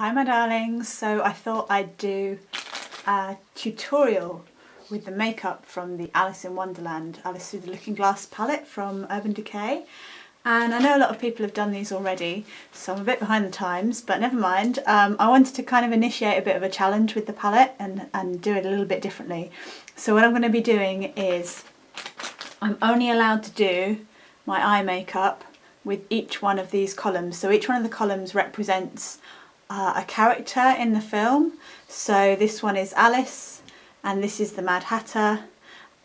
Hi my darlings, so I thought I'd do a tutorial with the makeup from the Alice in Wonderland, Alice Through the Looking Glass palette from Urban Decay. And I know a lot of people have done these already, so I'm a bit behind the times, but never mind. I wanted to kind of initiate a bit of a challenge with the palette and do it a little bit differently. So what I'm going to be doing is, I'm only allowed to do my eye makeup with each one of these columns. So each one of the columns represents a character in the film. So this one is Alice, and this is the Mad Hatter,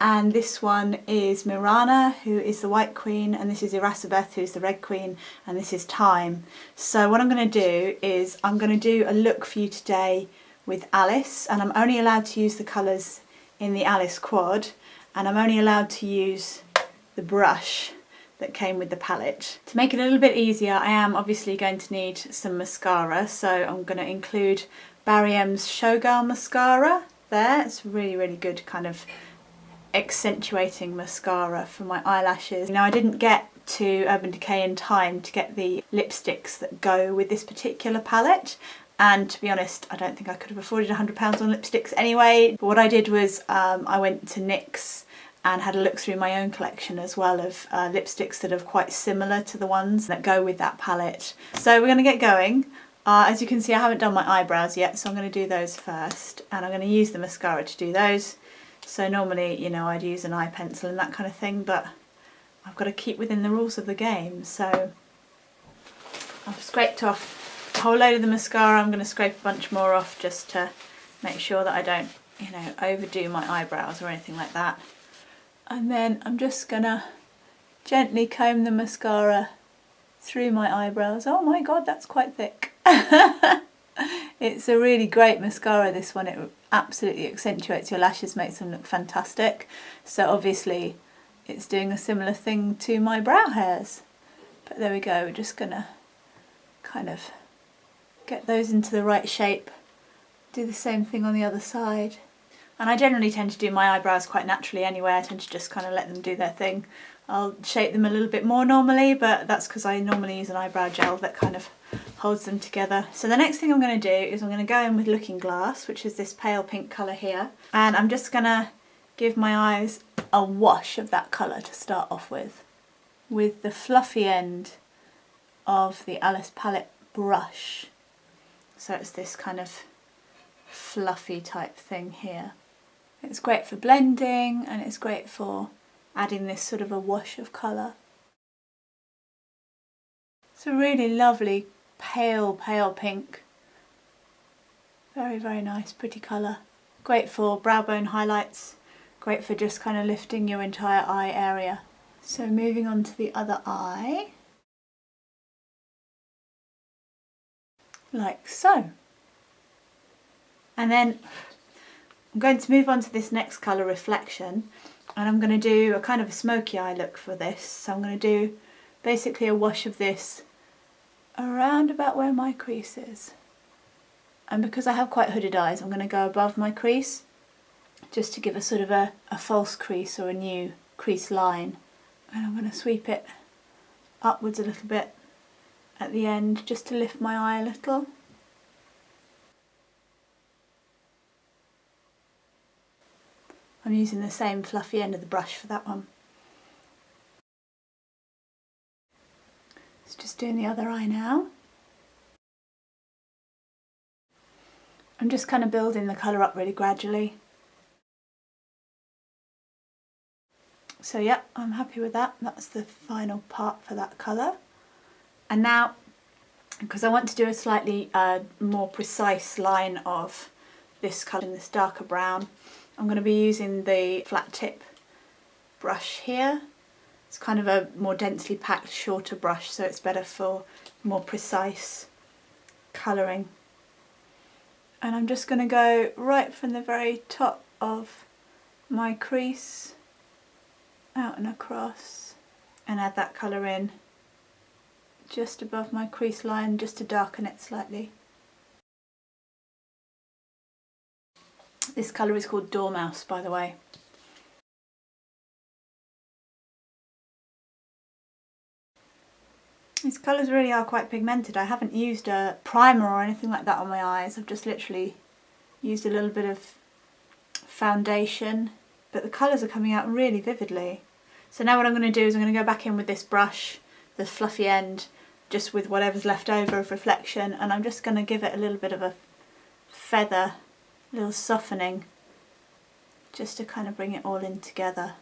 and this one is Mirana, who is the White Queen, and this is Irasabeth, who's the Red Queen, and this is Time. So what I'm going to do is I'm going to do a look for you today with Alice, and I'm only allowed to use the colours in the Alice quad, and I'm only allowed to use the brush that came with the palette. To make it a little bit easier, I am obviously going to need some mascara, so I'm going to include Barry M's Showgirl mascara there. It's really good kind of accentuating mascara for my eyelashes. Now I didn't get to Urban Decay in time to get the lipsticks that go with this particular palette, and to be honest I don't think I could have afforded £100 on lipsticks anyway. But what I did was I went to NYX and had a look through my own collection as well of lipsticks that are quite similar to the ones that go with that palette. So we're going to get going. As you can see, I haven't done my eyebrows yet, so I'm going to do those first, and I'm going to use the mascara to do those. So normally, you know, I'd use an eye pencil and that kind of thing, but I've got to keep within the rules of the game. So I've scraped off a whole load of the mascara. I'm going to scrape a bunch more off just to make sure that I don't, you know, overdo my eyebrows or anything like that. And then I'm just gonna gently comb the mascara through my eyebrows. Oh my god, that's quite thick. It's a really great mascara, this one. It absolutely accentuates your lashes, makes them look fantastic. So obviously it's doing a similar thing to my brow hairs. But there we go, we're just gonna kind of get those into the right shape. Do the same thing on the other side. And I generally tend to do my eyebrows quite naturally anyway. I tend to just kind of let them do their thing. I'll shape them a little bit more normally, but that's because I normally use an eyebrow gel that kind of holds them together. So the next thing I'm going to do is I'm going to go in with Looking Glass, which is this pale pink colour here. And I'm just going to give my eyes a wash of that colour to start off with the fluffy end of the Alice palette brush. So it's this kind of fluffy type thing here. It's great for blending, and it's great for adding this sort of a wash of colour. It's a really lovely pale pink. Very nice, pretty colour. Great for brow bone highlights, great for just kind of lifting your entire eye area. So moving on to the other eye. Like so. And then I'm going to move on to this next colour, Reflection, and I'm going to do a kind of a smoky eye look for this. So I'm going to do basically a wash of this around about where my crease is. And because I have quite hooded eyes, I'm going to go above my crease just to give a sort of a false crease or a new crease line. And I'm going to sweep it upwards a little bit at the end just to lift my eye a little. I'm using the same fluffy end of the brush for that one. It's just doing the other eye now. I'm just kind of building the colour up really gradually. So yeah, I'm happy with that. That's the final part for that colour. And now, because I want to do a slightly more precise line of this colour in this darker brown, I'm going to be using the flat tip brush here. It's kind of a more densely packed, shorter brush, so it's better for more precise colouring. And I'm just going to go right from the very top of my crease out and across and add that colour in just above my crease line, just to darken it slightly. This colour is called Dormouse, by the way. These colours really are quite pigmented. I haven't used a primer or anything like that on my eyes. I've just literally used a little bit of foundation, but the colours are coming out really vividly. So now what I'm going to do is I'm going to go back in with this brush, the fluffy end, just with whatever's left over of reflection, and I'm just going to give it a little bit of a feather, a little softening, just to kind of bring it all in together.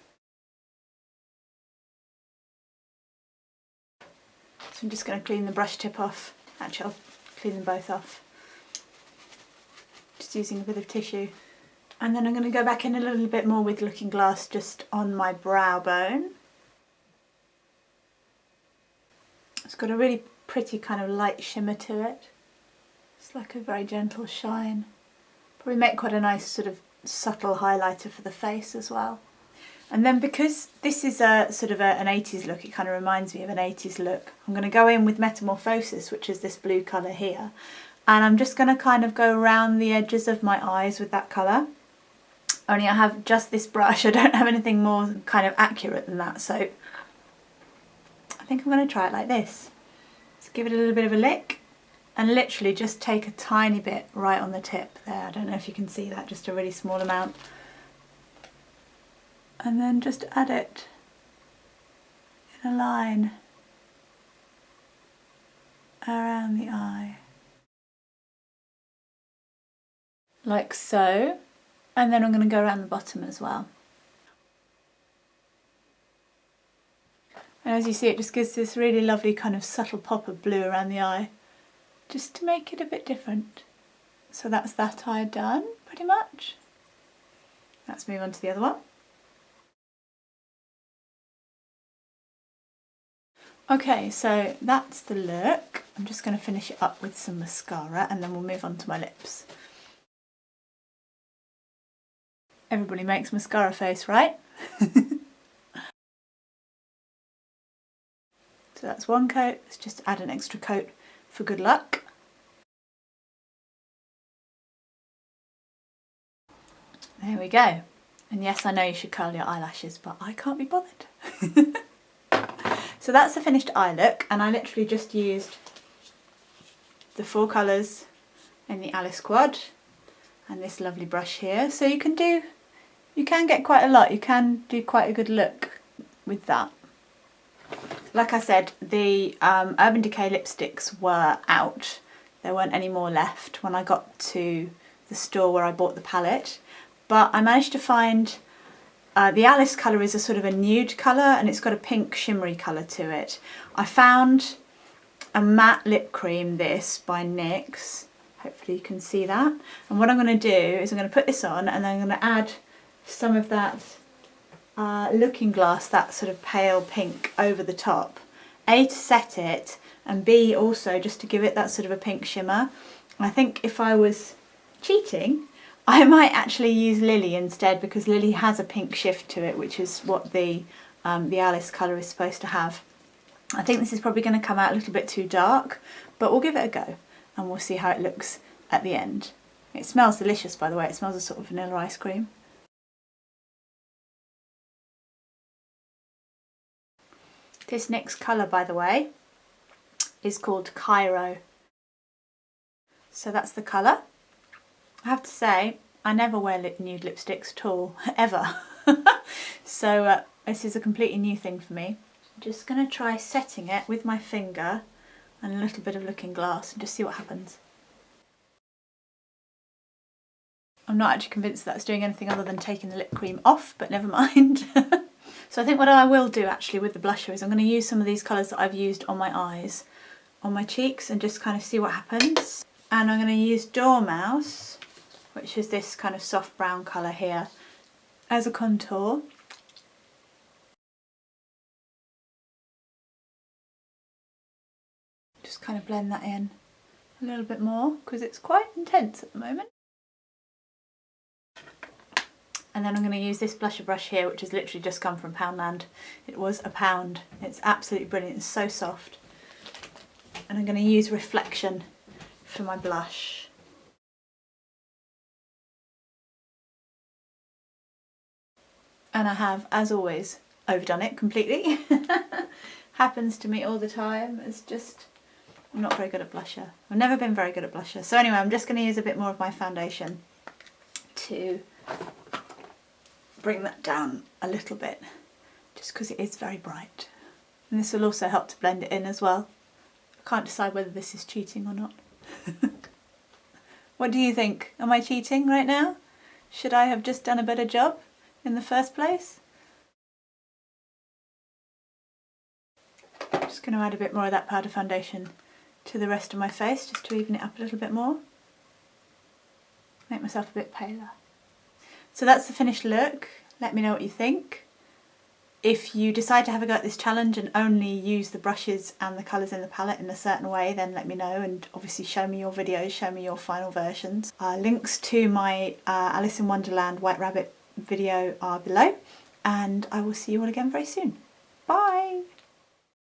So I'm just going to clean the brush tip off. Actually, I'll clean them both off. Just using a bit of tissue. And then I'm going to go back in a little bit more with Looking Glass just on my brow bone. It's got a really pretty kind of light shimmer to it. It's like a very gentle shine. Probably make quite a nice sort of subtle highlighter for the face as well. And then because this is a sort of an 80s look, it kind of reminds me of an 80s look, I'm going to go in with Metamorphosis, which is this blue colour here. And I'm just going to kind of go around the edges of my eyes with that colour. Only I have just this brush, I don't have anything more kind of accurate than that, so I think I'm going to try it like this. Let's give it a little bit of a lick and literally just take a tiny bit right on the tip there. I don't know if you can see that, just a really small amount. And then just add it in a line around the eye. Like so. And then I'm going to go around the bottom as well. And as you see, it just gives this really lovely kind of subtle pop of blue around the eye, just to make it a bit different. So that's that eye done, pretty much. Let's move on to the other one. Okay, so that's the look. I'm just going to finish it up with some mascara and then we'll move on to my lips. Everybody makes mascara face, right? So that's one coat. Let's just add an extra coat for good luck. There we go. And yes, I know you should curl your eyelashes, but I can't be bothered. So that's the finished eye look, and I literally just used the 4 colours in the Alice Quad and this lovely brush here. So you can get quite a lot. You can do quite a good look with that. Like I said, the Urban Decay lipsticks were out. There weren't any more left when I got to the store where I bought the palette. But I managed to find the Alice colour is a sort of a nude colour and it's got a pink shimmery colour to it. I found a matte lip cream, this by NYX. Hopefully you can see that. And what I'm going to do is I'm going to put this on and then I'm going to add some of that Looking Glass, that sort of pale pink over the top. A, to set it, and B, also just to give it that sort of a pink shimmer. I think if I was cheating, I might actually use Lily instead, because Lily has a pink shift to it, which is what the Alice colour is supposed to have. I think this is probably going to come out a little bit too dark, but we'll give it a go and we'll see how it looks at the end. It smells delicious, by the way. It smells of sort of vanilla ice cream. This next colour, by the way, is called Cairo. So that's the colour. I have to say, I never wear nude lipsticks at all, ever. So this is a completely new thing for me. I'm just going to try setting it with my finger and a little bit of Looking Glass and just see what happens. I'm not actually convinced that's doing anything other than taking the lip cream off, but never mind. So I think what I will do actually with the blusher is I'm going to use some of these colours that I've used on my eyes, on my cheeks, and just kind of see what happens. And I'm going to use Dormouse, which is this kind of soft brown colour here, as a contour. Just kind of blend that in a little bit more because it's quite intense at the moment. And then I'm going to use this blusher brush here, which has literally just come from Poundland. It was £1. It's absolutely brilliant. It's so soft. And I'm going to use Reflection for my blush. And I have, as always, overdone it completely. happens to me all the time. It's just, I'm not very good at blusher. I've never been very good at blusher. So anyway, I'm just going to use a bit more of my foundation to bring that down a little bit, just because it is very bright. And this will also help to blend it in as well. I can't decide whether this is cheating or not. What do you think? Am I cheating right now? Should I have just done a better job in the first place? Just going to add a bit more of that powder foundation to the rest of my face, just to even it up a little bit more. Make myself a bit paler. So that's the finished look. Let me know what you think. If you decide to have a go at this challenge and only use the brushes and the colours in the palette in a certain way, then let me know, and obviously show me your videos, show me your final versions. Links to my Alice in Wonderland White Rabbit video are below, and I will see you all again very soon. Bye!